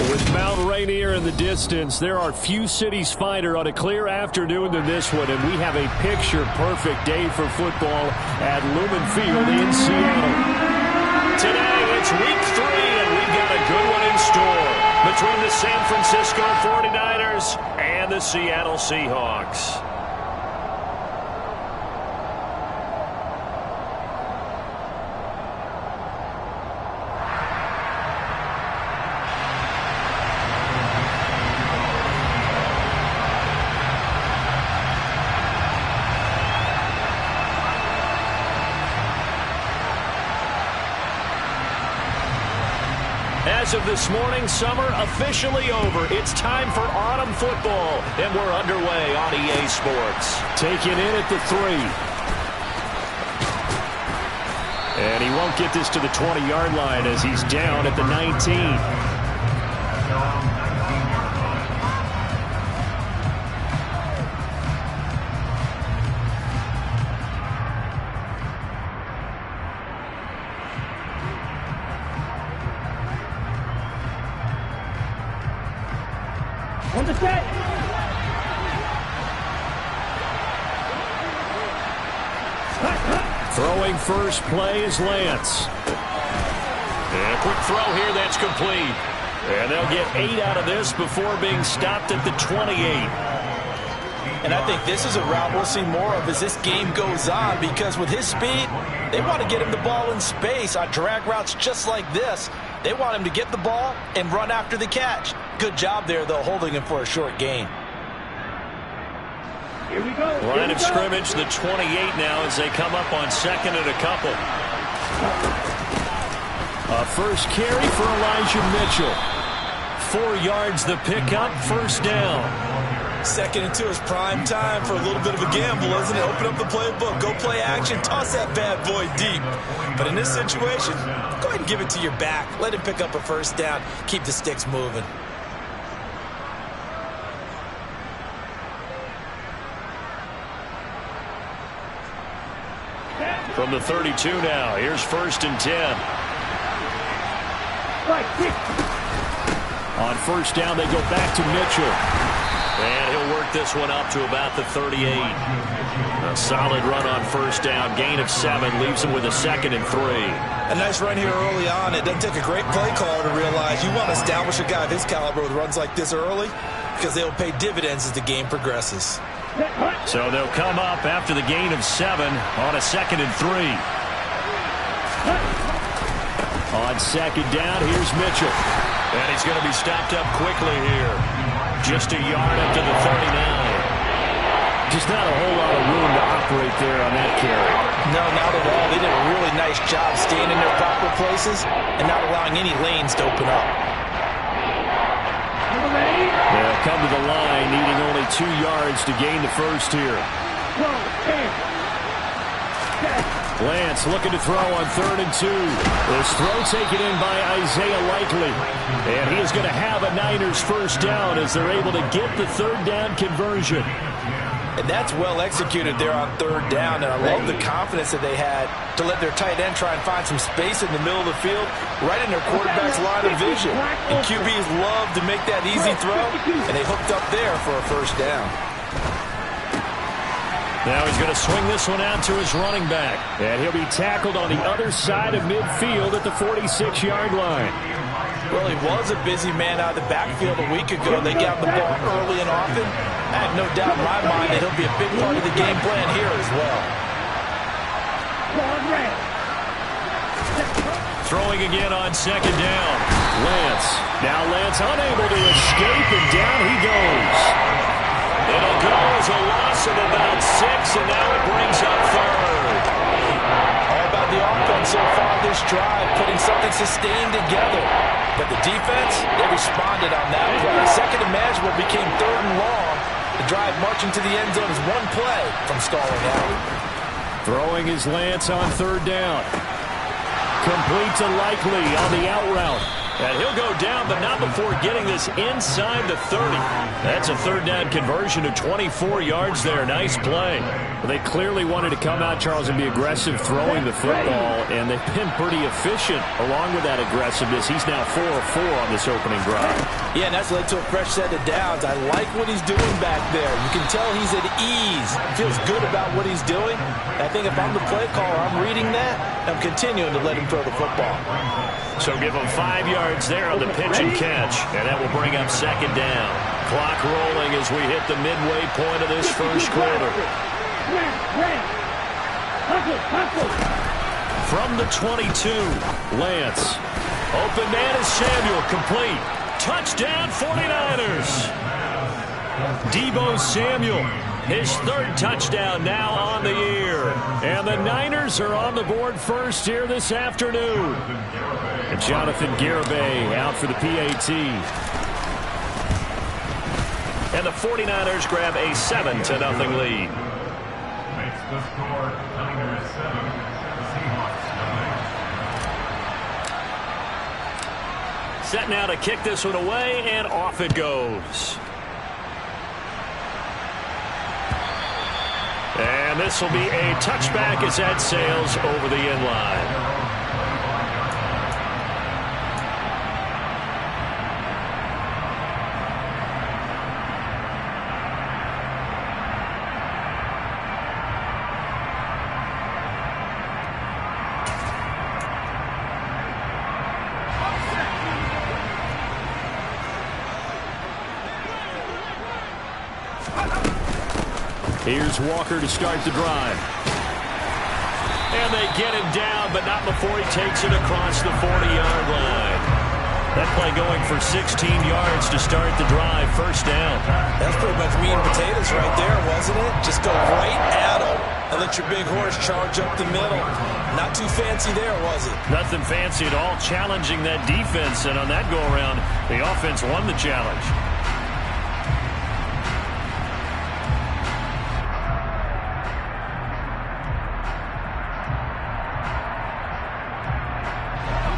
With Mount Rainier in the distance, there are few cities finer on a clear afternoon than this one, and we have a picture-perfect day for football at Lumen Field in Seattle. Today, it's week 3, and we've got a good one in store between the San Francisco 49ers and the Seattle Seahawks. As of this morning, summer officially over. It's time for autumn football, and we're underway on EA Sports. Taken in at the 3. And he won't get this to the 20-yard line as he's down at the 19. Throwing first play is Lance. And a quick throw here that's complete. And they'll get 8 out of this before being stopped at the 28. And I think this is a route we'll see more of as this game goes on, because with his speed, they want to get him the ball in space on drag routes just like this. They want him to get the ball and run after the catch. Good job there, though, holding him for a short gain. Here we go. Line of scrimmage, the 28 now as they come up on second and a couple. A first carry for Elijah Mitchell. 4 yards the pickup, first down. 2nd and 2 is prime time for a little bit of a gamble, isn't it? Open up the playbook, go play action, toss that bad boy deep. But in this situation, go ahead and give it to your back. Let him pick up a first down. Keep the sticks moving. From the 32 now, here's 1st and 10. On first down, they go back to Mitchell. And he'll work this one up to about the 38. A solid run on first down. Gain of 7 leaves him with a 2nd and 3. A nice run here early on. It doesn't take a great play caller to realize you want to establish a guy of his caliber with runs like this early, because they'll pay dividends as the game progresses. So they'll come up after the gain of 7 on a 2nd and 3. On 2nd down, here's Mitchell. And he's going to be stopped up quickly here. Just a yard up to the 39. Just not a whole lot of room to operate there on that carry. No, not at all. They did a really nice job staying in their proper places and not allowing any lanes to open up. They'll come to the line, needing only 2 yards to gain the first here. Lance looking to throw on 3rd and 2. This throw taken in by Isaiah Likely. And he is going to have a Niners first down as they're able to get the 3rd down conversion. And that's well executed there on 3rd down. And I love the confidence that they had to let their tight end try and find some space in the middle of the field, right in their quarterback's line of vision. And QBs love to make that easy throw, and they hooked up there for a first down. Now he's going to swing this one out to his running back. And he'll be tackled on the other side of midfield at the 46-yard line. Well, he was a busy man out of the backfield a week ago. They got the ball early and often. I have no doubt in my mind that he'll be a big part of the game plan here as well. Throwing again on 2nd down. Lance. Now Lance unable to escape, and down he goes. It'll go as a loss of about 6, and now it brings up 3rd. All about the offense so far this drive, putting something sustained together. But the defense, they responded on that play. 2nd and manageable became 3rd and long. The drive marching to the end zone is one play from stalling out. Throwing is Lance on 3rd down. Complete to Likely on the out route. And he'll go down, but not before getting this inside the 30. That's a third down conversion of 24 yards there. Nice play. Well, they clearly wanted to come out, Charles, and be aggressive throwing the football, and they've been pretty efficient along with that aggressiveness. He's now 4 of 4 on this opening drive. Yeah, and that's led to a fresh set of downs. I like what he's doing back there. You can tell he's at ease. Feels good about what he's doing. I think if I'm the play caller, I'm reading that. I'm continuing to let him throw the football. So give him 5 yards there on the pitch and catch, and that will bring up second down. Clock rolling as we hit the midway point of this first quarter. From the 22, Lance. Open man is Samuel, complete. Touchdown 49ers. Deebo Samuel, his third touchdown now on the year. And the Niners are on the board first here this afternoon. And Jonathan Garibay out for the PAT. And the 49ers grab a 7-0 lead. Makes the score Niners 7, Seahawks 9. Set now to kick this one away, and off it goes. And this will be a touchback as that sails over the end line. Here's Walker to start the drive. And they get him down, but not before he takes it across the 40-yard line. That play going for 16 yards to start the drive. First down. That's pretty much meat and potatoes right there, wasn't it? Just go right at him and let your big horse charge up the middle. Not too fancy there, was it? Nothing fancy at all. Challenging that defense, and on that go-around, the offense won the challenge.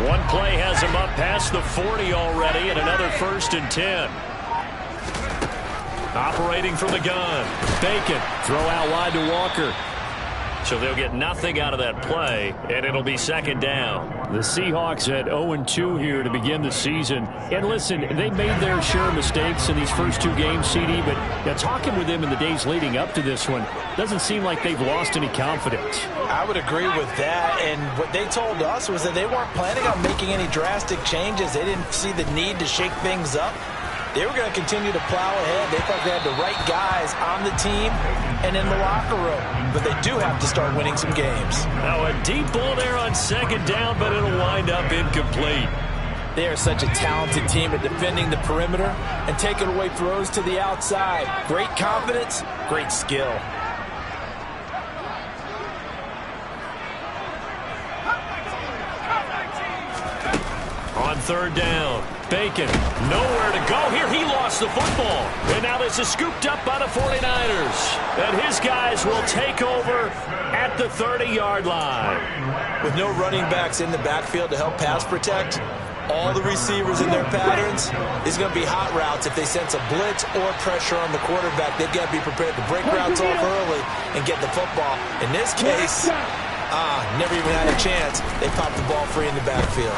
One play has him up past the 40 already, and another 1st and 10. Operating from the gun. Bacon. Throw out wide to Walker. So they'll get nothing out of that play, and it'll be second down. The Seahawks at 0-2 here to begin the season. And listen, they made their share of mistakes in these first 2 games, CD, but talking with them in the days leading up to this one, doesn't seem like they've lost any confidence. I would agree with that, and what they told us was that they weren't planning on making any drastic changes. They didn't see the need to shake things up. They were going to continue to plow ahead. They thought they had the right guys on the team and in the locker room. But they do have to start winning some games. Now a deep ball there on second down, but it'll wind up incomplete. They are such a talented team at defending the perimeter and taking away throws to the outside. Great confidence, great skill. On third down, Bacon, nowhere to go here. He lost the football. And now this is scooped up by the 49ers. And his guys will take over at the 30-yard line. With no running backs in the backfield to help pass protect, all the receivers in their patterns, it's going to be hot routes if they sense a blitz or pressure on the quarterback. They've got to be prepared to break routes off early and get the football. In this case, never even had a chance. They popped the ball free in the backfield.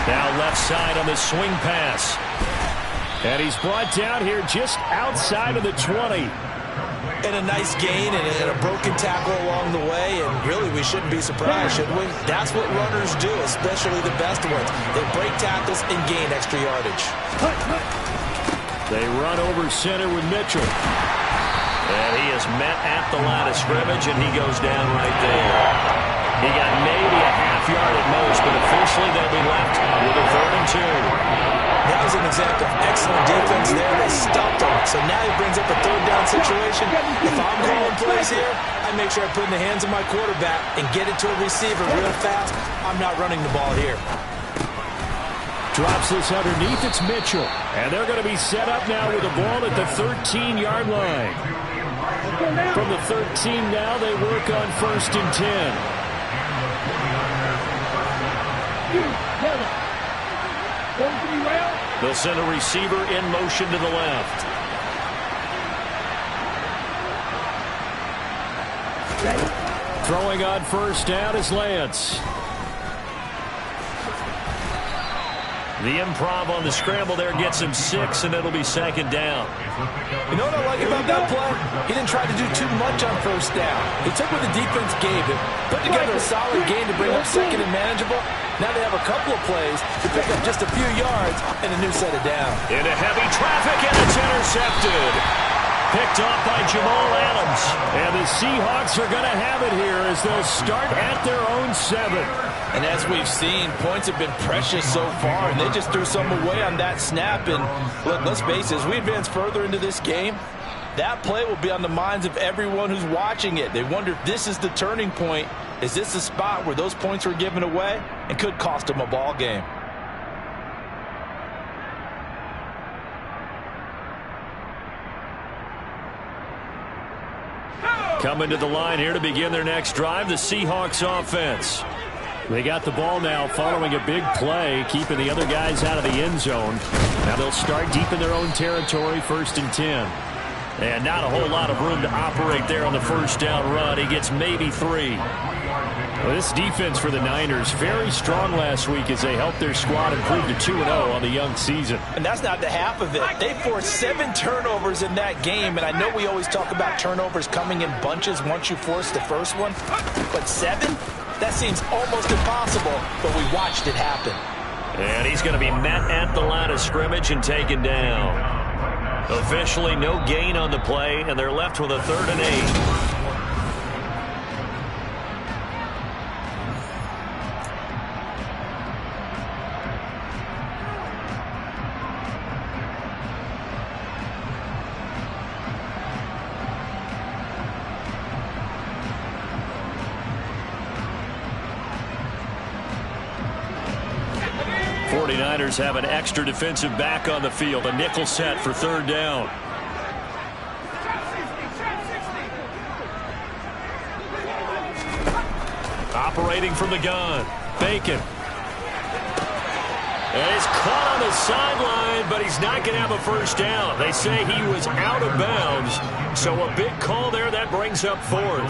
Now left side on the swing pass. And he's brought down here just outside of the 20. And a nice gain and a broken tackle along the way. And really, we shouldn't be surprised, should we? That's what runners do, especially the best ones. They break tackles and gain extra yardage. They run over center with Mitchell. And he is met at the line of scrimmage, and he goes down right there. He got maybe a half yard at most, but officially they'll be left with a 3rd and 2. That was an example of excellent defense there. They stopped him. So now he brings up a 3rd down situation. If I'm calling plays here, I make sure I put in the hands of my quarterback and get it to a receiver real fast. I'm not running the ball here. Drops this underneath. It's Mitchell. And they're going to be set up now with the ball at the 13-yard line. From the 13 now, they work on 1st and 10. They'll send a receiver in motion to the left. Throwing on first down is Lance. The improv on the scramble there gets him 6, and it'll be second down. You know what I like about that play? He didn't try to do too much on first down. He took what the defense gave him, put together a solid game to bring up second and manageable. Now they have a couple of plays to pick up just a few yards and a new set of down. Into heavy traffic, and it's intercepted. Picked off by Jamal Adams. And the Seahawks are going to have it here as they'll start at their own 7. And as we've seen, points have been precious so far, and they just threw some away on that snap. And look, let's face it, as we advance further into this game, that play will be on the minds of everyone who's watching it. They wonder if this is the turning point. Is this the spot where those points were given away and could cost them a ball game? Coming to the line here to begin their next drive, the Seahawks offense. They got the ball now following a big play, keeping the other guys out of the end zone. Now they'll start deep in their own territory, 1st and 10. And not a whole lot of room to operate there on the first down run. He gets maybe 3. Well, this defense for the Niners, very strong last week as they helped their squad improve to 2-0 on the young season. And that's not the half of it. They forced 7 turnovers in that game, and I know we always talk about turnovers coming in bunches once you force the first one, but 7? That seems almost impossible, but we watched it happen. And he's going to be met at the line of scrimmage and taken down. Officially no gain on the play, and they're left with a 3rd and 8. Have an extra defensive back on the field. A nickel set for 3rd down. Operating from the gun. Bacon. And he's caught on the sideline, but he's not going to have a first down. They say he was out of bounds. So a big call there. That brings up 4th.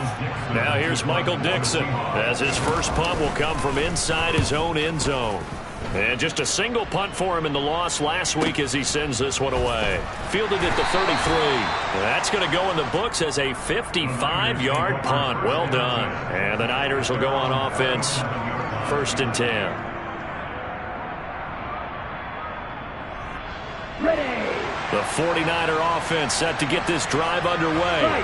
Now here's Michael Dixon as his first punt will come from inside his own end zone. And just a single punt for him in the loss last week as he sends this one away. Fielded at the 33. That's going to go in the books as a 55-yard punt. Well done. And the Niners will go on offense. 1st and 10. The 49er offense set to get this drive underway.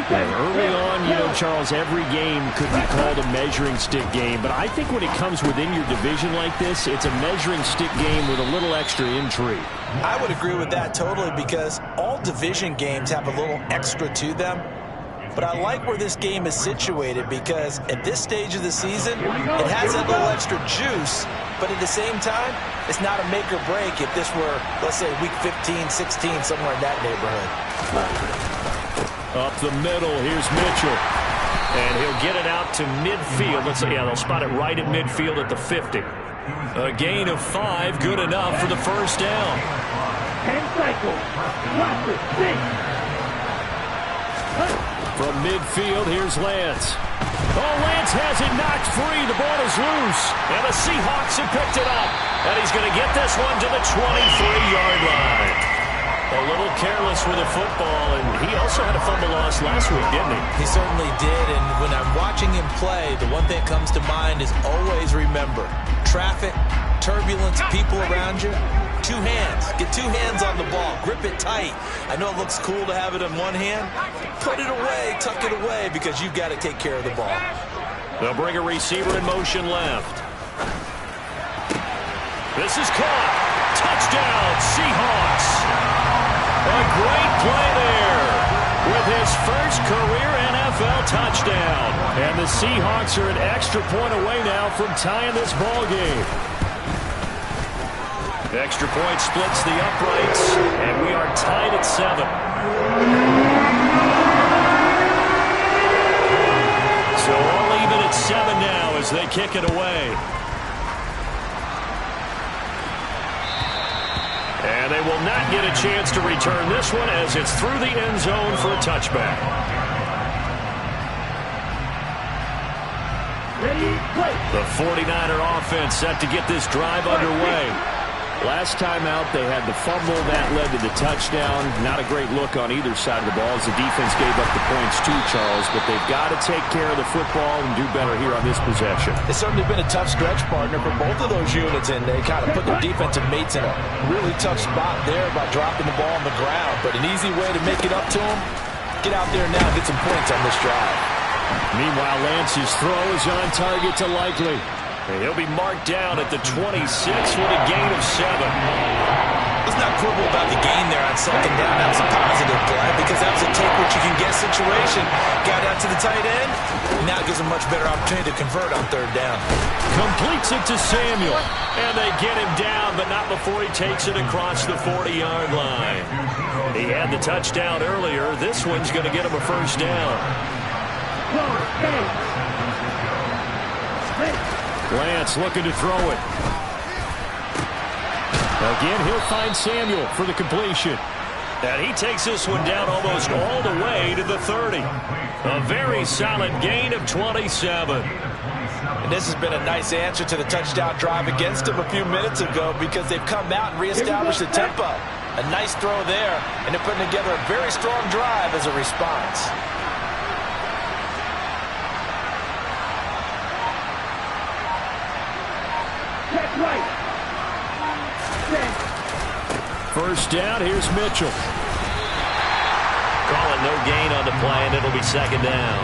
And early on, you know, Charles, every game could be called a measuring stick game. But I think when it comes within your division like this, it's a measuring stick game with a little extra intrigue. I would agree with that totally because all division games have a little extra to them. But I like where this game is situated because at this stage of the season, it has that little extra juice. But at the same time, it's not a make or break if this were, let's say, week 15, 16, somewhere in that neighborhood. Up the middle, here's Mitchell. And he'll get it out to midfield. Let's say, yeah, they'll spot it right at midfield at the 50. A gain of 5, good enough for the first down. 10 cycles. Watch it. 6. From midfield, here's Lance. Oh, Lance has it knocked free. The ball is loose. And the Seahawks have picked it up. And he's going to get this one to the 23-yard line. A little careless with the football, and he also had a fumble loss last week, didn't he? He certainly did, and when I'm watching him play, the one thing that comes to mind is always remember, traffic, turbulence, people around you, 2 hands. Get 2 hands on the ball. Grip it tight. I know it looks cool to have it in one hand. Put it away, tuck it away, because you've got to take care of the ball. They'll bring a receiver in motion left. This is caught. Touchdown, Seahawks. A great play there with his first career NFL touchdown. And the Seahawks are an extra point away now from tying this ball game. Extra point splits the uprights, and we are tied at 7. So all even at 7 now as they kick it away. And they will not get a chance to return this one as it's through the end zone for a touchback. The 49er offense set to get this drive underway. Last time out, they had the fumble. That led to the touchdown. Not a great look on either side of the ball as the defense gave up the points too, Charles. But they've got to take care of the football and do better here on this possession. It's certainly been a tough stretch, partner, for both of those units, and they kind of put their defensive mates in a really tough spot there by dropping the ball on the ground. But an easy way to make it up to them, get out there now and get some points on this drive. Meanwhile, Lance's throw is on target to Likely. And he'll be marked down at the 26 with a gain of 7. Let's not quibble about the gain there on second down. That was a positive play because that was a take-what-you-can-get situation. Got out to the tight end. Now it gives him much better opportunity to convert on third down. Completes it to Samuel. And they get him down, but not before he takes it across the 40-yard line. He had the touchdown earlier. This one's going to get him a first down. Lance looking to throw it. Again, he'll find Samuel for the completion. And he takes this one down almost all the way to the 30. A very solid gain of 27. And this has been a nice answer to the touchdown drive against him a few minutes ago because they've come out and reestablished the tempo. A nice throw there, and they're putting together a very strong drive as a response. First down, here's Mitchell. Call it no gain on the play, and it'll be second down.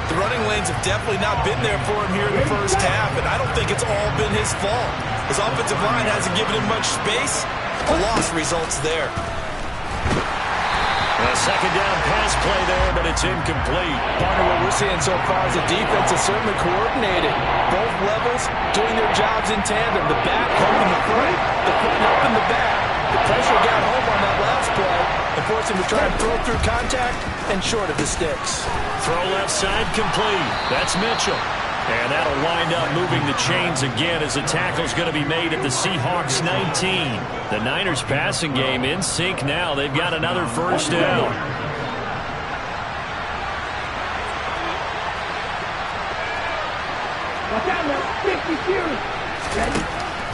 The running lanes have definitely not been there for him here in the first half, and I don't think it's all been his fault. His offensive line hasn't given him much space. A loss results there. A second down pass play there, but it's incomplete. Partner, what we're seeing so far is the defense is certainly coordinated. Both levels doing their jobs in tandem. The back helping the front helping the back. The pressure got home on that last play and forced him to try and throw through contact and short of the sticks. Throw left side complete. That's Mitchell. And that'll wind up moving the chains again as the tackle's going to be made at the Seahawks 19. The Niners passing game in sync now. They've got another first down.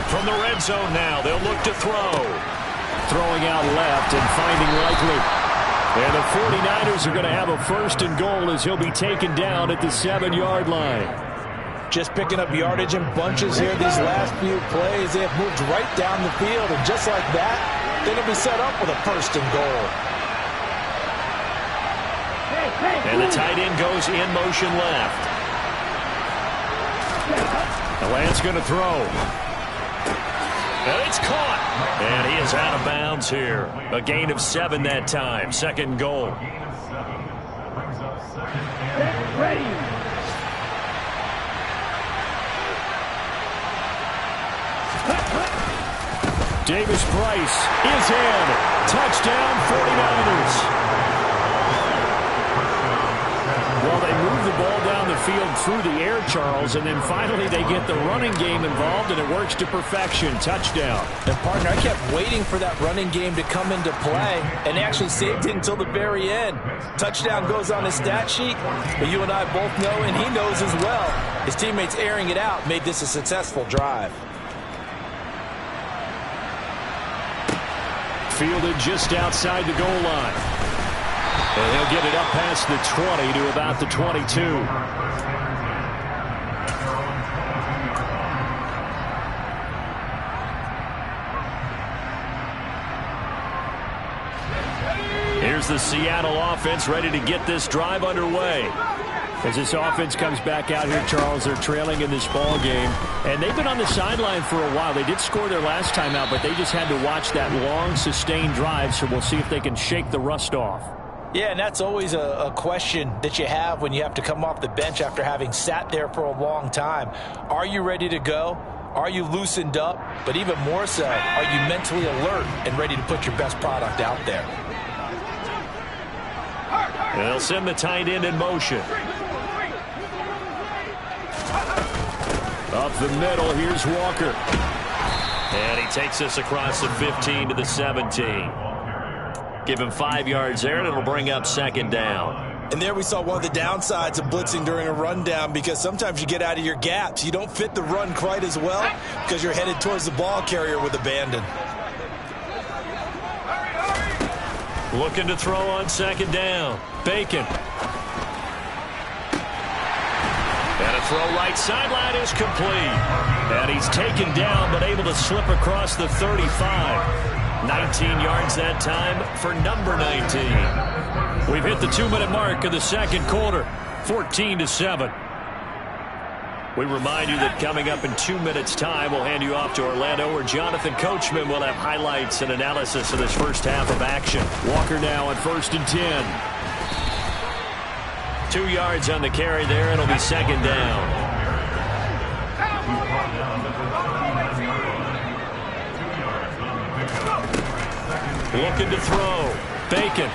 From the red zone now, they'll look to throw. Throwing out left and finding Likely. And the 49ers are going to have a first and goal as he'll be taken down at the 7-yard line. Just picking up yardage in bunches here these last few plays. They have moved right down the field, and just like that, they're going to be set up with a first and goal. And the tight end goes in motion left. Lance going to throw. And it's caught. And he is out of bounds here. A gain of 7 that time. Second goal. Ready. Davis Price is in. Touchdown 49ers. Well, they move the ball down the field through the air, Charles, and then finally they get the running game involved, and it works to perfection. Touchdown. And, partner, I kept waiting for that running game to come into play, and they actually saved it until the very end. Touchdown goes on his stat sheet, but you and I both know, and he knows as well, his teammates airing it out made this a successful drive. Fielded just outside the goal line. And he'll get it up past the 20 to about the 22. Here's the Seattle offense ready to get this drive underway. As this offense comes back out here, Charles, they're trailing in this ball game. And they've been on the sideline for a while. They did score their last time out, but they just had to watch that long, sustained drive, so we'll see if they can shake the rust off. Yeah, and that's always a question that you have when you have to come off the bench after having sat there for a long time. Are you ready to go? Are you loosened up? But even more so, are you mentally alert and ready to put your best product out there? They'll send the tight end in motion. Up the middle, here's Walker. And he takes this across the 15 to the 17. Give him 5 yards there, and it'll bring up second down. And there we saw one of the downsides of blitzing during a rundown, because sometimes you get out of your gaps. You don't fit the run quite as well because you're headed towards the ball carrier with abandon. Looking to throw on second down. Bacon. And a throw right sideline is complete. And he's taken down but able to slip across the 35. 19 yards that time for number 19. We've hit the 2-minute mark of the second quarter. 14-7. We remind you that coming up in 2 minutes' time, we'll hand you off to Orlando, where Jonathan Coachman will have highlights and analysis of this first half of action. Walker now on 1st and 10. 2 yards on the carry there. It'll be second down. Looking to throw. Bacon.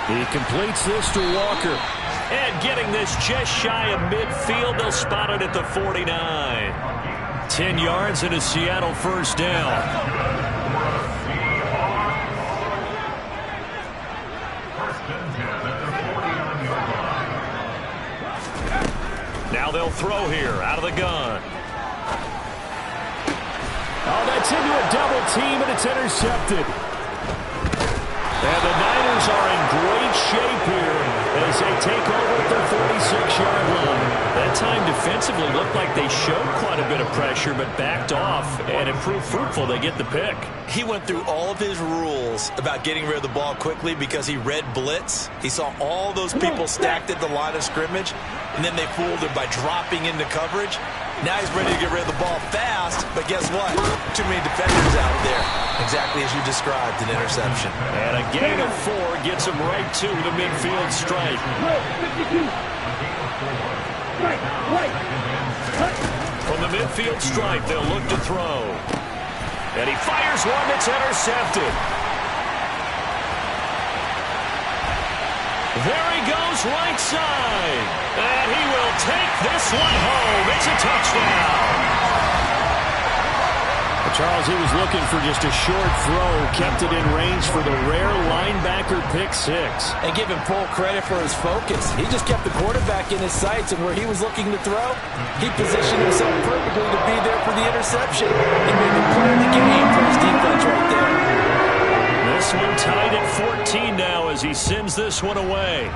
He completes this to Walker. And getting this just shy of midfield. They'll spot it at the 49. 10 yards and a Seattle first down. Now they'll throw here out of the gun. Oh, that's into a double team, and it's intercepted. And the Niners are in great shape here as they take over at their 46-yard line. That time defensively looked like they showed quite a bit of pressure but backed off, and it proved fruitful. They get the pick. He went through all of his rules about getting rid of the ball quickly because he read blitz. He saw all those people stacked at the line of scrimmage, and then they fooled him by dropping into coverage. Now he's ready to get rid of the ball fast, but guess what? Too many defenders out there. Exactly as you described, an interception. And a gain of 4 gets him right to the midfield stripe. From the midfield stripe, they'll look to throw. And he fires one that's intercepted. There he goes, right side. And he will take this one home. It's a touchdown. Charles, he was looking for just a short throw, kept it in range for the rare linebacker pick 6. And give him full credit for his focus. He just kept the quarterback in his sights, and where he was looking to throw, he positioned himself perfectly to be there for the interception. He made the play of the game for his defense right there. This one tied at 14 now as he sends this one away.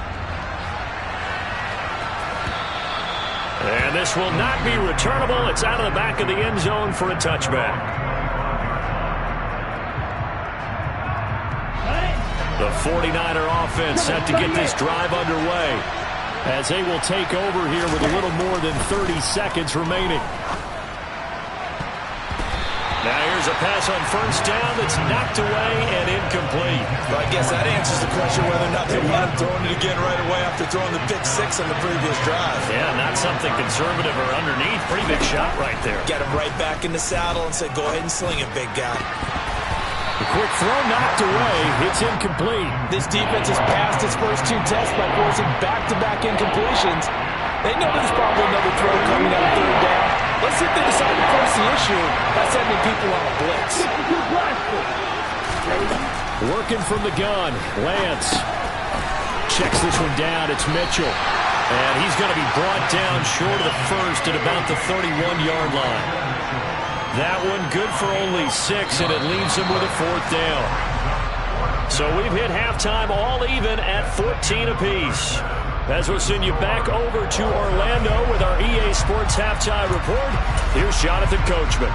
And this will not be returnable. It's out of the back of the end zone for a touchback. The 49er offense set to get this drive underway as they will take over here with a little more than 30 seconds remaining. Now here's a pass on first down that's knocked away and incomplete. Well, I guess that answers the question whether or not they want him throwing it again right away after throwing the pick 6 on the previous drive. Yeah, not something conservative or underneath. Pretty big shot right there. Got him right back in the saddle and said, go ahead and sling it, big guy. The quick throw knocked away. It's incomplete. This defense has passed its first 2 tests by forcing back-to-back incompletions. They know there's probably another throw coming on third down. Let's see if they decide to force the issue by sending people on a blitz. Working from the gun, Lance checks this one down. It's Mitchell. And he's going to be brought down short of the first at about the 31-yard line. That one good for only 6, and it leaves him with a 4th down. So we've hit halftime all even at 14 apiece. As we'll send you back over to Orlando with our EA Sports Halftime Report, here's Jonathan Coachman.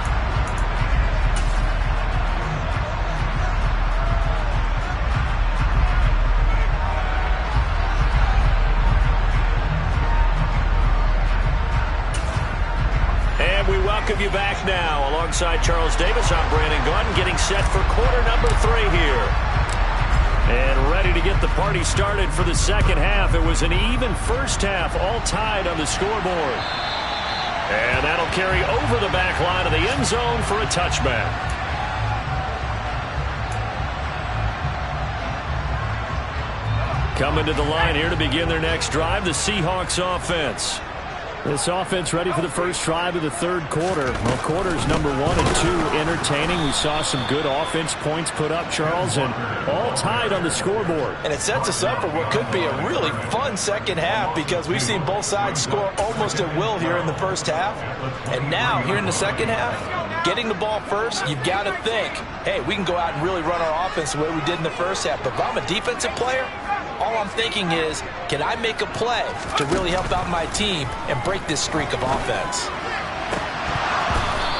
And we welcome you back now. Alongside Charles Davis, I'm Brandon Gaudin, getting set for quarter number 3 here. And ready to get the party started for the second half. It was an even first half, all tied on the scoreboard. And that'll carry over the back line of the end zone for a touchback. Coming to the line here to begin their next drive, the Seahawks offense. This offense ready for the first drive of the third quarter. Well, quarters number 1 and 2 entertaining. We saw some good offense points put up, Charles, and all tied on the scoreboard. And it sets us up for what could be a really fun second half because we've seen both sides score almost at will here in the first half. And now, here in the second half, getting the ball first, you've got to think, hey, we can go out and really run our offense the way we did in the first half. But if I'm a defensive player, all I'm thinking is, can I make a play to really help out my team and break this streak of offense?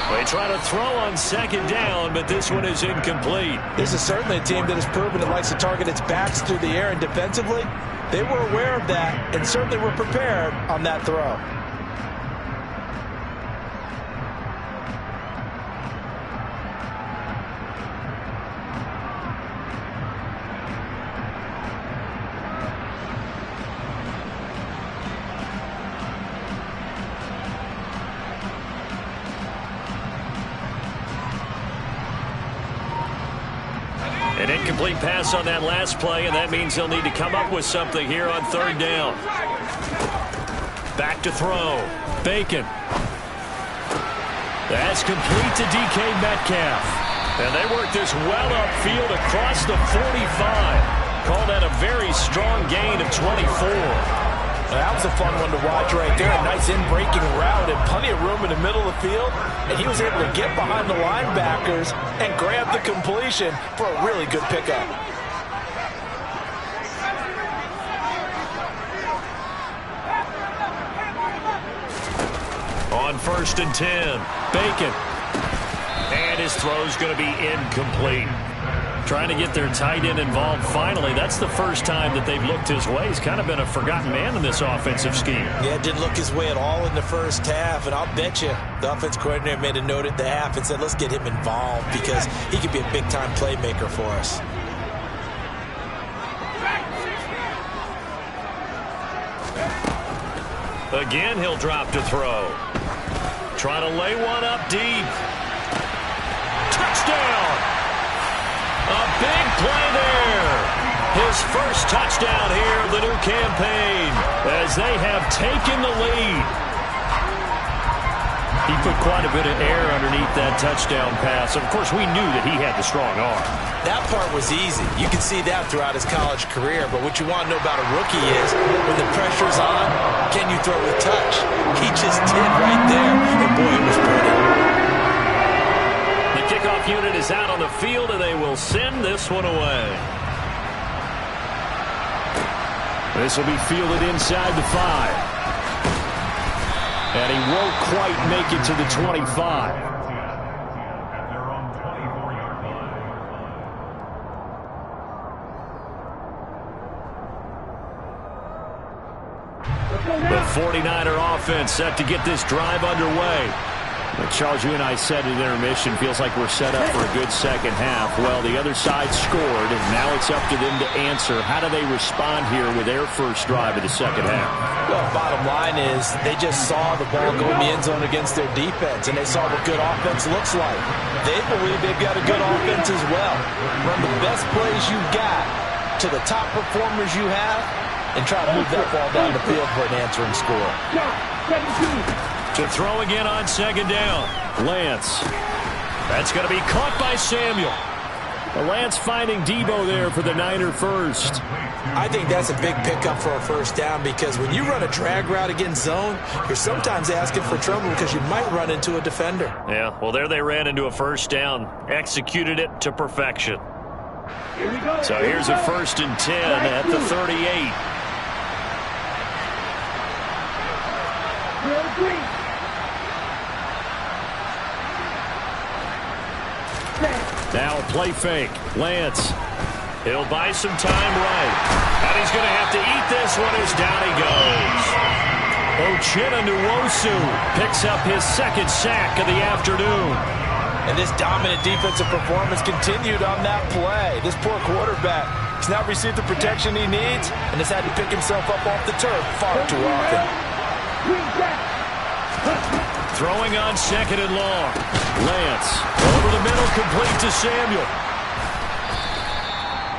They try to throw on second down, but this one is incomplete. This is certainly a team that has proven it likes to target its backs through the air, and defensively, they were aware of that and certainly were prepared on that throw. An incomplete pass on that last play, and that means they'll need to come up with something here on third down. Back to throw. Bacon. That's complete to DK Metcalf. And they work this well upfield across the 45. Call that a very strong gain of 24. That was a fun one to watch right there. A nice in-breaking route and plenty of room in the middle of the field. And he was able to get behind the linebackers and grab the completion for a really good pickup. On 1st and 10, Bacon. And his throw's going to be incomplete. Trying to get their tight end involved finally. That's the first time that they've looked his way. He's kind of been a forgotten man in this offensive scheme. Yeah, didn't look his way at all in the first half, and I'll bet you the offense coordinator made a note at the half and said, let's get him involved because he could be a big-time playmaker for us. Again, he'll drop to throw. Trying to lay one up deep. Touchdown! A big play there. His first touchdown here of the new campaign as they have taken the lead. He put quite a bit of air underneath that touchdown pass. Of course, we knew that he had the strong arm. That part was easy. You can see that throughout his college career. But what you want to know about a rookie is when the pressure's on, can you throw with touch? He just did right there. And boy, it was pretty. The kickoff unit is out on the field, and they will send this one away. This will be fielded inside the 5. And he won't quite make it to the 25. At their own 24-yard line. The 49er offense set to get this drive underway. But Charles, you and I said at intermission, feels like we're set up for a good second half. Well, the other side scored, and now it's up to them to answer. How do they respond here with their first drive of the second half? Well, bottom line is they just saw the ball go in the end zone against their defense, and they saw what good offense looks like. They believe they've got a good offense as well. Run the best plays you've got to the top performers you have, and try to move that ball down the field for an answering score. To throw again on second down. Lance. That's going to be caught by Samuel. Lance finding Debo there for the Niner first. I think that's a big pickup for a first down because when you run a drag route against zone, you're sometimes asking for trouble because you might run into a defender. Yeah, well, there they ran into a first down. Executed it to perfection. So here's a 1st and 10 at the 38. Now a play fake. Lance. He'll buy some time right. And he's going to have to eat this one as down he goes. Uchenna Nwosu picks up his second sack of the afternoon. And this dominant defensive performance continued on that play. This poor quarterback has not received the protection he needs and has had to pick himself up off the turf far too often. Throwing on second and long. Lance over the middle, complete to Samuel.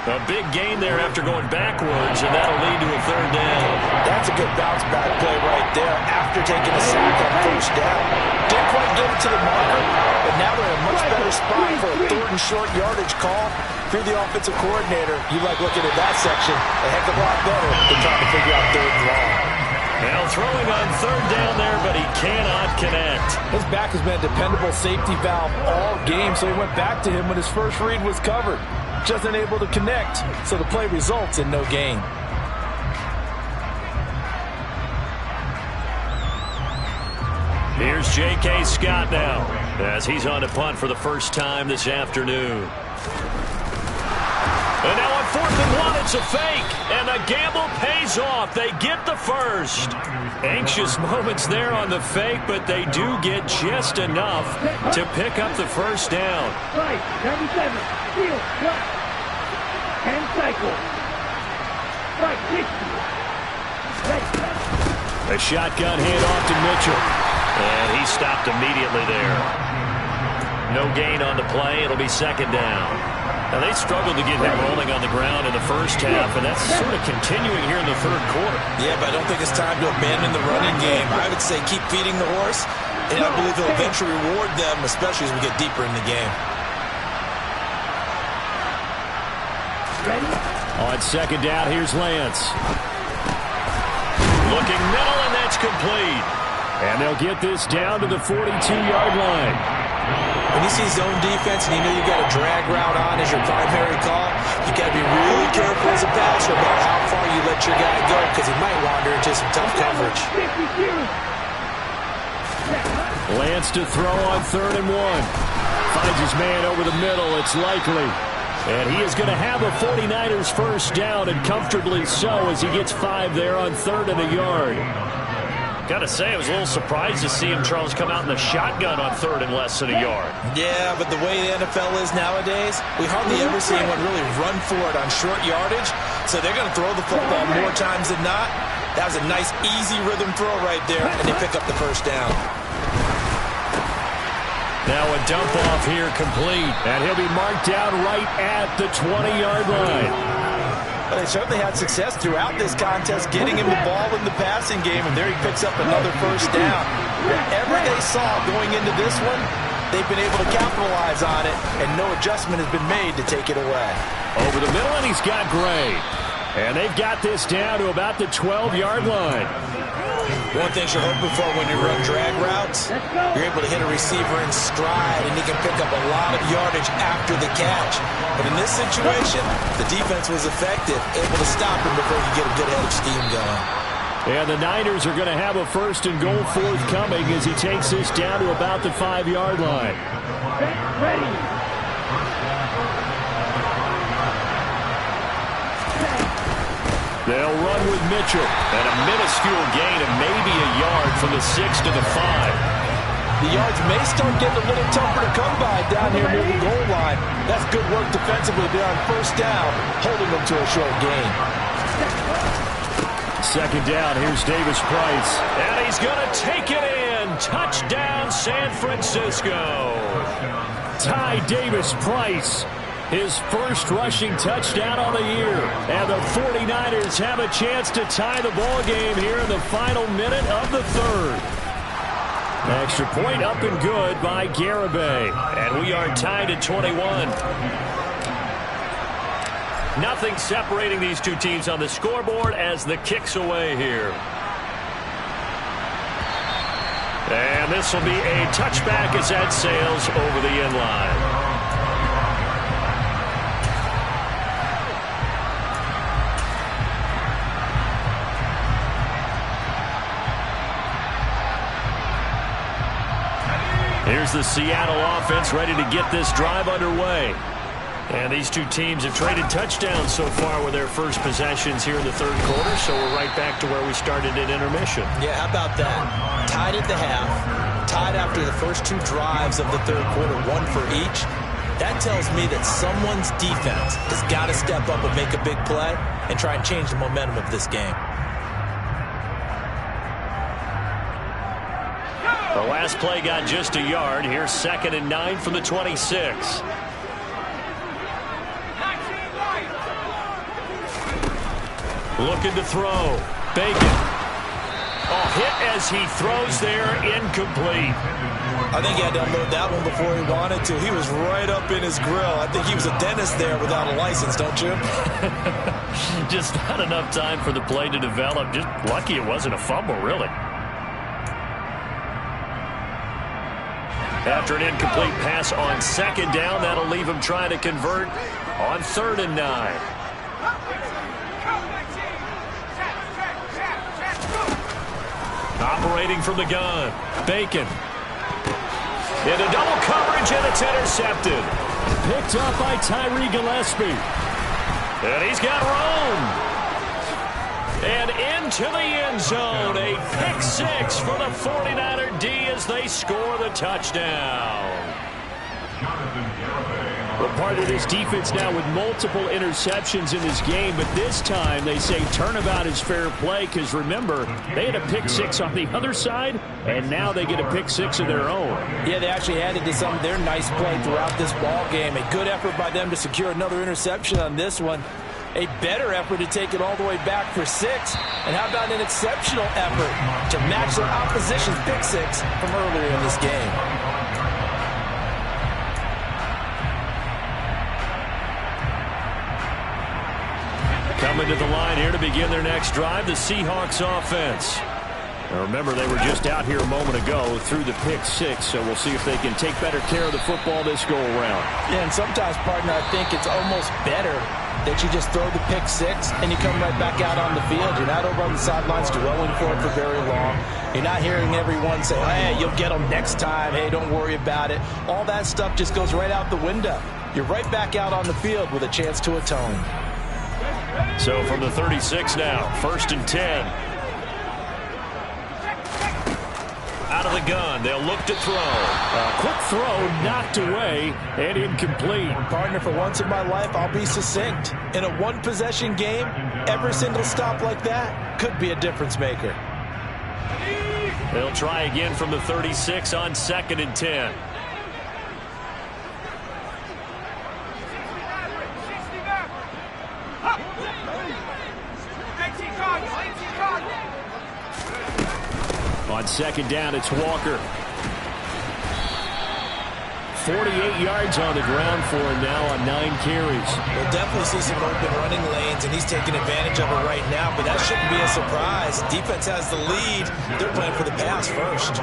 A big gain there after going backwards, and that'll lead to a third down. That's a good bounce back play right there after taking a sack on first down. Didn't quite get it to the marker, but now they're in a much better spot for a third and short yardage call. If you're the offensive coordinator, you like looking at that section a heck of a lot better than trying to figure out third and long. Now throwing on third down there, but he cannot connect. His back has been a dependable safety valve all game, so he went back to him when his first read was covered. Just unable to connect, so the play results in no gain. Here's J.K. Scott now, as he's on to punt for the first time this afternoon. And now on 4th and 1, it's a fake, and the gamble pays off. They get the first. Anxious moments there on the fake, but they do get just enough to pick up the first down. Right, 97, steal, block, and cycle. Right, 60. A shotgun handoff to Mitchell, and he stopped immediately there. No gain on the play. It'll be second down. Now, they struggled to get him rolling on the ground in the first half, and that's sort of continuing here in the third quarter. Yeah, but I don't think it's time to abandon the running game. I would say keep feeding the horse, and I believe he'll eventually reward them, especially as we get deeper in the game. On second down, here's Lance. Looking middle, and that's complete. And they'll get this down to the 42-yard line. When you see zone defense and you know you've got a drag route on as your primary call, you've got to be really careful as a passer about how far you let your guy go because he might wander into some tough coverage. Lance to throw on 3rd and 1. Finds his man over the middle. It's Likely. And he is going to have a 49ers first down, and comfortably so, as he gets 5 there on 3rd and a yard. Got to say, I was a little surprised to see him, Charles, come out in the shotgun on 3rd and less than a yard. Yeah, but the way the NFL is nowadays, we hardly ever see anyone really run for it on short yardage, so they're going to throw the football more times than not. That was a nice, easy rhythm throw right there, and they pick up the first down. Now a dump off here complete, and he'll be marked down right at the 20-yard line. Well, they certainly had success throughout this contest, getting him the ball in the passing game, and there he picks up another first down. Whatever they saw going into this one, they've been able to capitalize on it, and no adjustment has been made to take it away. Over the middle, and he's got Gray. And they've got this down to about the 12-yard line. One thing you're hoping for when you run drag routes, you're able to hit a receiver in stride, and he can pick up a lot of yardage after the catch. But in this situation, the defense was effective, able to stop him before he could get a good head of steam going. And the Niners are going to have a 1st and goal forthcoming as he takes this down to about the 5-yard line. Ready. They'll run with Mitchell, and a minuscule gain of maybe a yard from the 6 to the 5. The yards may start getting a little tougher to come by down here near the goal line. That's good work defensively, but on first down, holding them to a short gain. Second down, here's Davis Price. And he's going to take it in. Touchdown, San Francisco. Ty Davis Price. His first rushing touchdown on the year. And the 49ers have a chance to tie the ball game here in the final minute of the third. Extra point up and good by Garibay. And we are tied at 21. Nothing separating these two teams on the scoreboard as the kick's away here. And this will be a touchback as that sails over the end line. Here's the Seattle offense ready to get this drive underway. And these two teams have traded touchdowns so far with their first possessions here in the third quarter, so we're right back to where we started at intermission. Yeah, how about that? Tied at the half, tied after the first 2 drives of the third quarter, 1 for each. That tells me that someone's defense has got to step up and make a big play and try and change the momentum of this game. The last play got just a yard. Here's 2nd and 9 from the 26. Looking to throw. Bacon. Oh, hit as he throws there, incomplete. I think he had to unload that one before he wanted to. He was right up in his grill. I think he was a dentist there without a license, don't you? Just not enough time for the play to develop. Just lucky it wasn't a fumble, really. After an incomplete pass on second down, that'll leave him trying to convert on 3rd and 9. Operating from the gun, Bacon. Into double coverage, and it's intercepted. Picked up by Tyree Gillespie. And he's got room. And into the end zone. A pick 6 for the 49er D as they score the touchdown. Well, part of this defense now with multiple interceptions in this game, but this time they say turnabout is fair play because, remember, they had a pick 6 on the other side, and now they get a pick 6 of their own. Yeah, they actually added to some of their nice play throughout this ball game. A good effort by them to secure another interception on this one. A better effort to take it all the way back for 6. And how about an exceptional effort to match their opposition's pick 6 from earlier in this game? Coming to the line here to begin their next drive, the Seahawks offense. Now remember, they were just out here a moment ago through the pick 6, so we'll see if they can take better care of the football this go-around. Yeah, and sometimes, partner, I think it's almost better that you just throw the pick 6 and you come right back out on the field. You're not over on the sidelines dwelling for it for very long. You're not hearing everyone say, hey, you'll get them next time. Hey, don't worry about it. All that stuff just goes right out the window. You're right back out on the field with a chance to atone. So from the 36 now, 1st and 10. Out of the gun, they'll look to throw. A quick throw knocked away and incomplete. Partner, for once in my life, I'll be succinct. In a one-possession game, every single stop like that could be a difference maker. They'll try again from the 36 on 2nd and 10. On 2nd down, it's Walker. 48 yards on the ground for him now on 9 carries. We'll definitely see some open running lanes, and he's taking advantage of it right now, but that shouldn't be a surprise. Defense has the lead. They're playing for the pass first.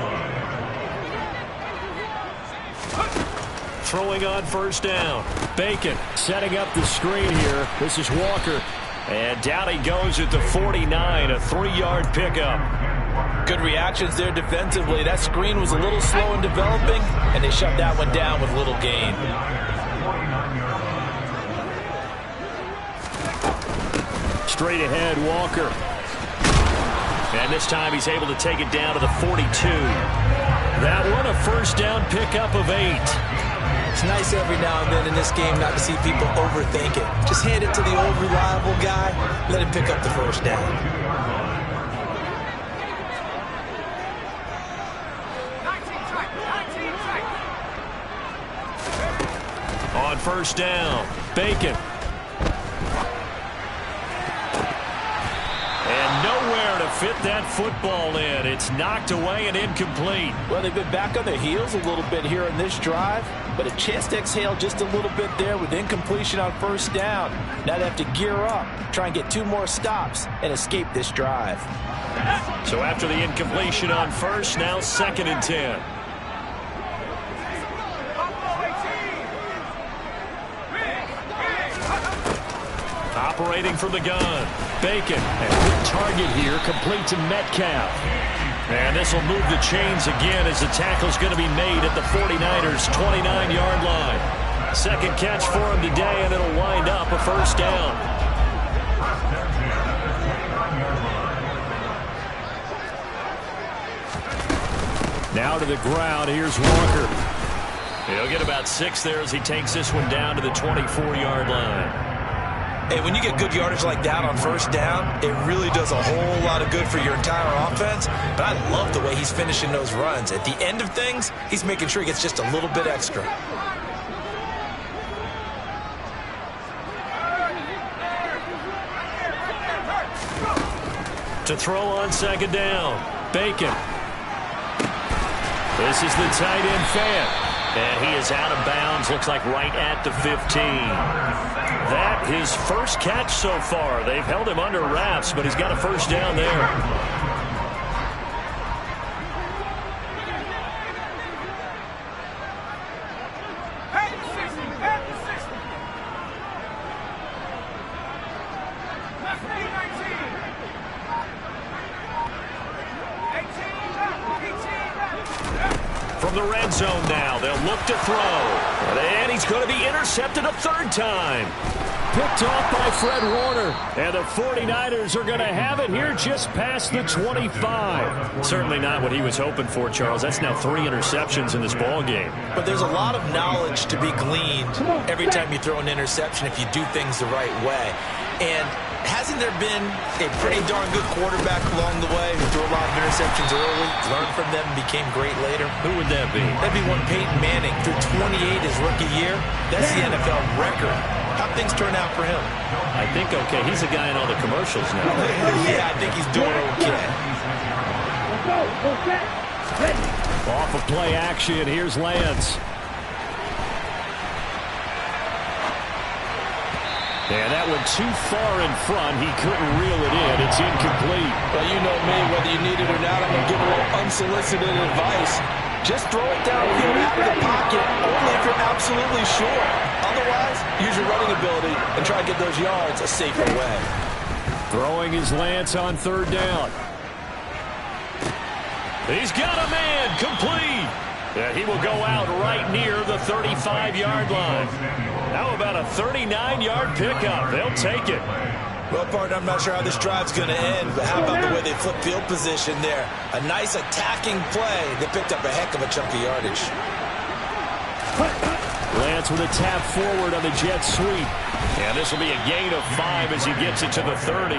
Throwing on 1st down. Bacon setting up the screen here. This is Walker. And down he goes at the 49, a 3-yard pickup. Good reactions there defensively. That screen was a little slow in developing, and they shut that one down with little gain. Straight ahead, Walker. And this time he's able to take it down to the 42. That one a 1st down pickup of 8. It's nice every now and then in this game not to see people overthink it. Just hand it to the old reliable guy. Let him pick up the 1st down. On 1st down, Bacon. And nowhere to fit that football in. It's knocked away and incomplete. Well, they've been back on their heels a little bit here in this drive, but a chance to exhale just a little bit there with incompletion on 1st down. Now they have to gear up, try and get 2 more stops, and escape this drive. So after the incompletion on 1st, now 2nd and 10. Operating from the gun, Bacon. And a good target here, complete to Metcalf. And this will move the chains again as the tackle's going to be made at the 49ers' 29-yard line. 2nd catch for him today, and it'll wind up a 1st down. Now to the ground, here's Walker. He'll get about 6 there as he takes this one down to the 24-yard line. Hey, when you get good yardage like that on 1st down, it really does a whole lot of good for your entire offense. But I love the way he's finishing those runs. At the end of things, he's making sure he gets just a little bit extra. To throw on second down. Bacon. This is the tight end Fant. And he is out of bounds. Looks like right at the 15. That his first catch so far. They've held him under wraps, but he's got a first down there. From the red zone now, they'll look to throw. And he's going to be intercepted a third time. Picked off by Fred Warner. And the 49ers are going to have it here just past the 25. Certainly not what he was hoping for, Charles. That's now 3 interceptions in this ball game. But there's a lot of knowledge to be gleaned every time you throw an interception if you do things the right way. And hasn't there been a pretty darn good quarterback along the way who threw a lot of interceptions early, learned from them, became great later? Who would that be? That'd be one Peyton Manning. Threw 28 his rookie year. That's the NFL record. How'd things turn out for him? I think okay. He's a guy in all the commercials now. Yeah, I think he's doing okay. Let's go. Full set. Ready. Off of play action, here's Lance. And that went too far in front. He couldn't reel it in. It's incomplete. Well, you know me. Whether you need it or not, I'm going to give a little unsolicited advice. Just throw it downfield out of the pocket, only if you're absolutely sure. Otherwise, use your running ability and try to get those yards a safer way. Throwing his Lance on third down. He's got a man. Complete. And he will go out right near the 35-yard line. How about a 39-yard pickup? They'll take it. Well, partner, I'm not sure how this drive's going to end, but how about the way they flip field position there? A nice attacking play. They picked up a heck of a chunk of yardage. Lance with a tap forward on the jet sweep. And this will be a gain of 5 as he gets it to the 30.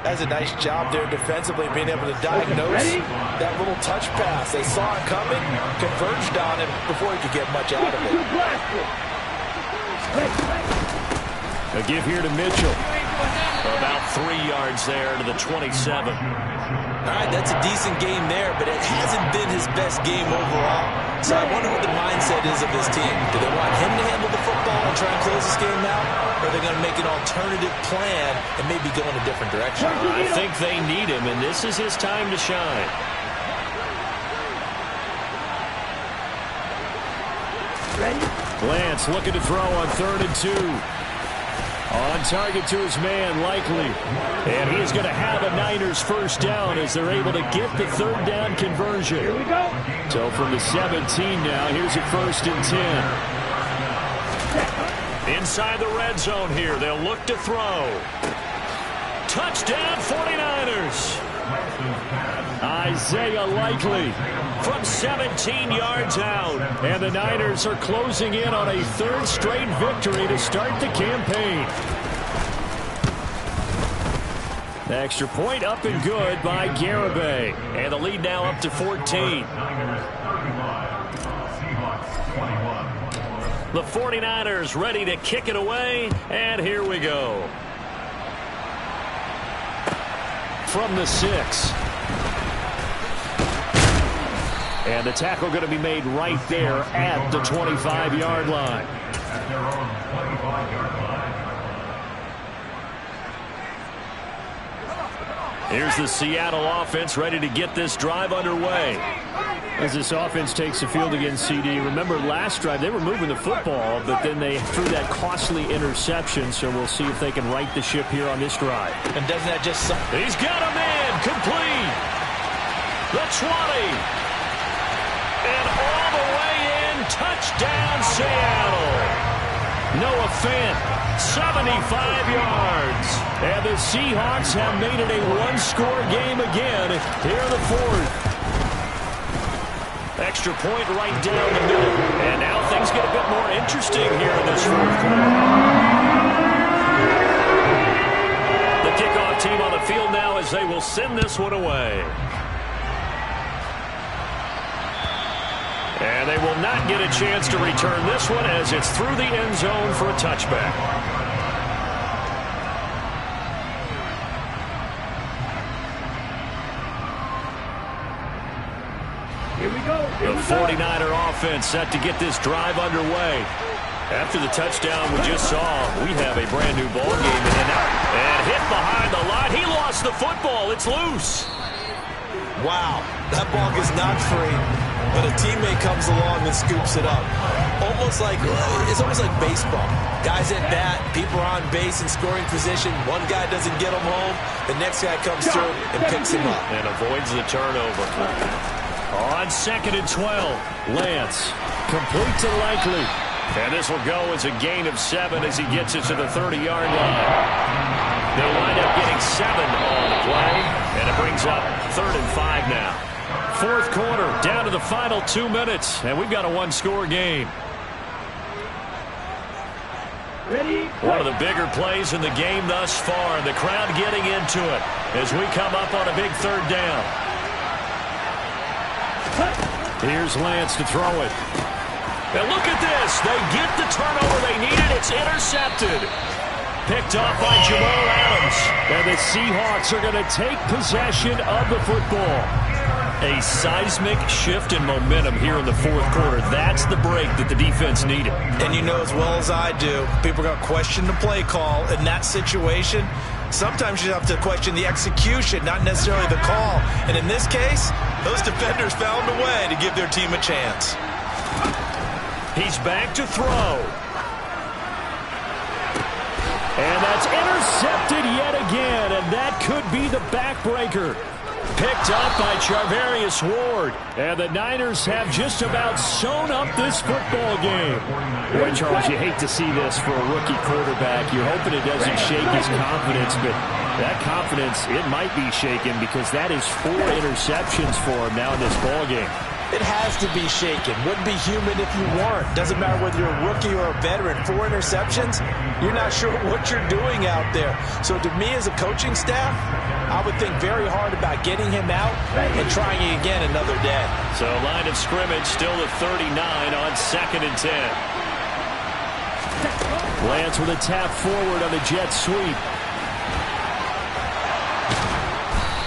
That's a nice job there defensively, being able to diagnose that little touch pass. They saw it coming, converged on him before he could get much out of it. A give here to Mitchell. About 3 yards there to the 27. All right, that's a decent game there, but it hasn't been his best game overall. So I wonder what the mindset is of his team. Do they want him to handle the football and try and close this game out? Or are they going to make an alternative plan and maybe go in a different direction? I think they need him, and this is his time to shine. Lance looking to throw on 3rd and 2. On target to his man, Likely. And he is going to have a Niners first down as they're able to get the 3rd down conversion. Here we go. So from the 17 now, here's a 1st and 10. Inside the red zone here, they'll look to throw. Touchdown 49ers. Isaiah Likely from 17 yards out. And the Niners are closing in on a 3rd straight victory to start the campaign. The extra point up and good by Garibay. And the lead now up to 14. The 49ers ready to kick it away. And here we go. From the 6. And the tackle going to be made right there at the 25-yard line. At their own 25-yard line. Here's the Seattle offense ready to get this drive underway. As this offense takes the field against CD. Remember last drive they were moving the football, but then they threw that costly interception, so we'll see if they can right the ship here on this drive. And doesn't that just... He's got a man complete. The 20. And all the way in, touchdown Seattle. Noah Fant, 75 yards. And the Seahawks have made it a one-score game again here in the 4th. Extra point right down the middle. And now things get a bit more interesting here in this 4th quarter. The kickoff team on the field now as they will send this one away. And they will not get a chance to return this one as it's through the end zone for a touchback. The 49er offense set to get this drive underway. After the touchdown we just saw, we have a brand new ball game. And hit behind the line. He lost the football. It's loose. Wow, that ball gets knocked free, but a teammate comes along and scoops it up. It's almost like baseball. Guys at bat, people are on base in scoring position. One guy doesn't get him home. The next guy comes through and picks him up. And avoids the turnover. On 2nd and 12, Lance complete to Likely. And this will go as a gain of 7 as he gets it to the 30-yard line. They'll wind up getting 7 on the play, and it brings up 3rd and 5 now. 4th quarter, down to the final 2 minutes, and we've got a one-score game. Ready? One of the bigger plays in the game thus far, and the crowd getting into it as we come up on a big 3rd down. Here's Lance to throw it. And look at this. They get the turnover they needed. It's intercepted. Picked off by Jamal Adams. And the Seahawks are going to take possession of the football. A seismic shift in momentum here in the 4th quarter. That's the break that the defense needed. And you know as well as I do, people are going to question the play call in that situation. Sometimes you have to question the execution, not necessarily the call. And in this case, those defenders found a way to give their team a chance. He's back to throw. And that's intercepted yet again, and that could be the backbreaker. Picked up by Charvarius Ward. And the Niners have just about sewn up this football game. Boy, Charles, you hate to see this for a rookie quarterback. You're hoping it doesn't shake his confidence, but that confidence, it might be shaken because that is 4 interceptions for him now in this ball game. It has to be shaken. Wouldn't be human if you weren't. Doesn't matter whether you're a rookie or a veteran. 4 interceptions, you're not sure what you're doing out there. So to me as a coaching staff, I would think very hard about getting him out and trying it again another day. So line of scrimmage still at 39 on 2nd and 10. Lance with a tap forward on the jet sweep.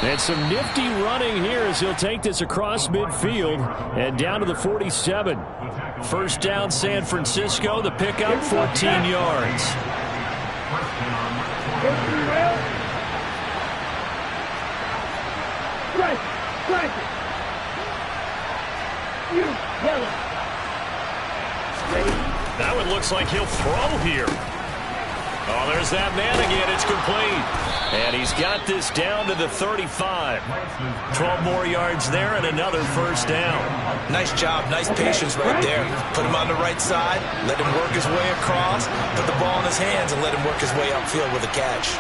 And some nifty running here as he'll take this across midfield and down to the 47. 1st down San Francisco, the pickup 14 yards. That one looks like he'll throw here. Oh, there's that man again. It's complete. And he's got this down to the 35. 12 more yards there and another 1st down. Nice job. Nice patience right there. Put him on the right side. Let him work his way across. Put the ball in his hands and let him work his way upfield with a catch.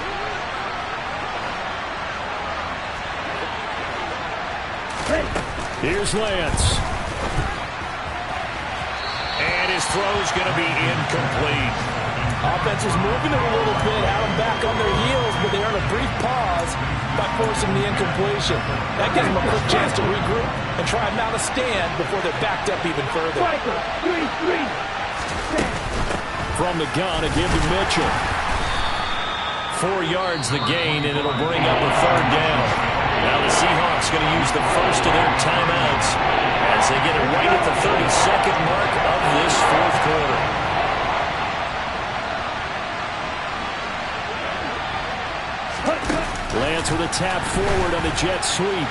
Here's Lance. And his throw's going to be incomplete. Offense was moving it a little bit, had them back on their heels, but they earned a brief pause by forcing the incompletion. That gives them a quick chance to regroup and try and mount a stand before they're backed up even further. From the gun, a give to Mitchell. 4 yards the gain, and it'll bring up a 3rd down. Now the Seahawks going to use the first of their timeouts as they get it right at the 32nd mark of this 4th quarter. Lance with a tap forward on the jet sweep.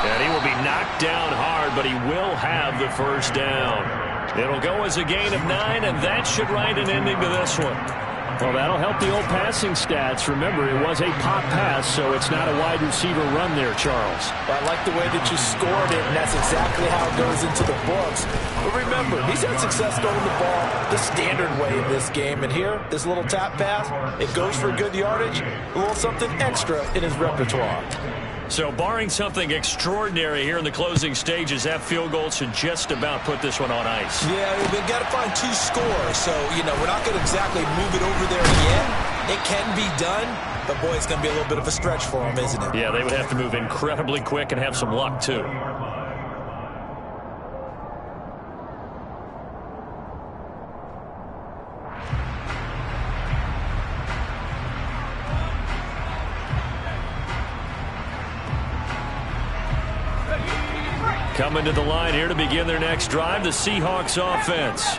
And he will be knocked down hard, but he will have the 1st down. It'll go as a gain of 9, and that should write an ending to this one. Well, that'll help the old passing stats. Remember, it was a pop pass, so it's not a wide receiver run there, Charles. Well, I like the way that you scored it, and that's exactly how it goes into the books. But remember, he's had success throwing the ball the standard way in this game. And here, this little tap pass, it goes for good yardage, a little something extra in his repertoire. So barring something extraordinary here in the closing stages, that field goal should just about put this one on ice. Yeah, they've got to find 2 scores. So, you know, we're not going to exactly move it over there yet. It can be done, but boy, it's going to be a little bit of a stretch for them, isn't it? Yeah, they would have to move incredibly quick and have some luck, too. Coming to the line here to begin their next drive, the Seahawks offense.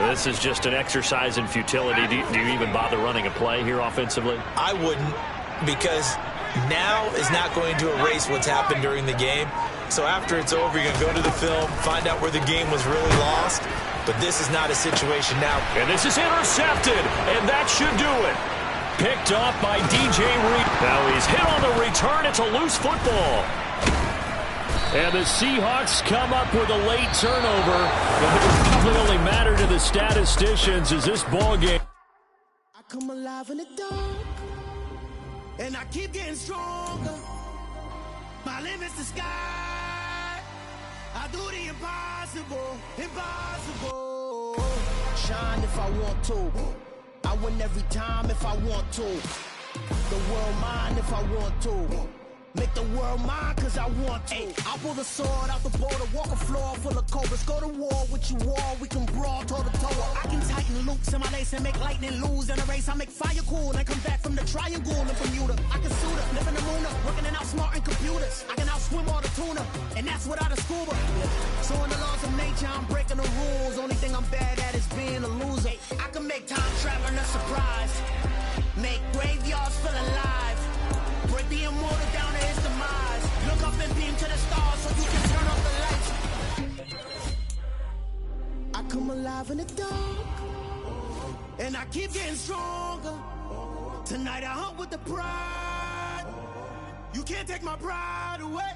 This is just an exercise in futility. Do you even bother running a play here offensively? I wouldn't, because now is not going to erase what's happened during the game. So after it's over, you're going to go to the film, find out where the game was really lost. But this is not a situation now. And this is intercepted, and that should do it. Picked off by DJ Reed. Now he's hit on the return. It's a loose football. And the Seahawks come up with a late turnover. But it will probably only matter to the statisticians as this ball game. I come alive in the dark, and I keep getting stronger. My limit's the sky. I do the impossible, impossible. Shine if I want to. I win every time if I want to. The world mine if I want to. Make the world mine cause I want to. Ay, I'll pull the sword out the border, walk a floor full of cobras. Go to war with you all, we can brawl toe to toe. I can tighten loops in my lace and make lightning lose in a race. I make fire cool and come back from the triangle in Bermuda. I can suit up, live in the moon up, working and outsmarting computers. I can outswim all the tuna, and that's without a scuba. So in the laws of nature, I'm breaking the rules. Only thing I'm bad at is being a loser. I can make time traveling a surprise, make graveyards feel alive, break the immortal down to his demise. Look up and beam to the stars so you can turn off the lights. I come alive in the dark, and I keep getting stronger. Tonight I hunt with the pride. You can't take my pride away.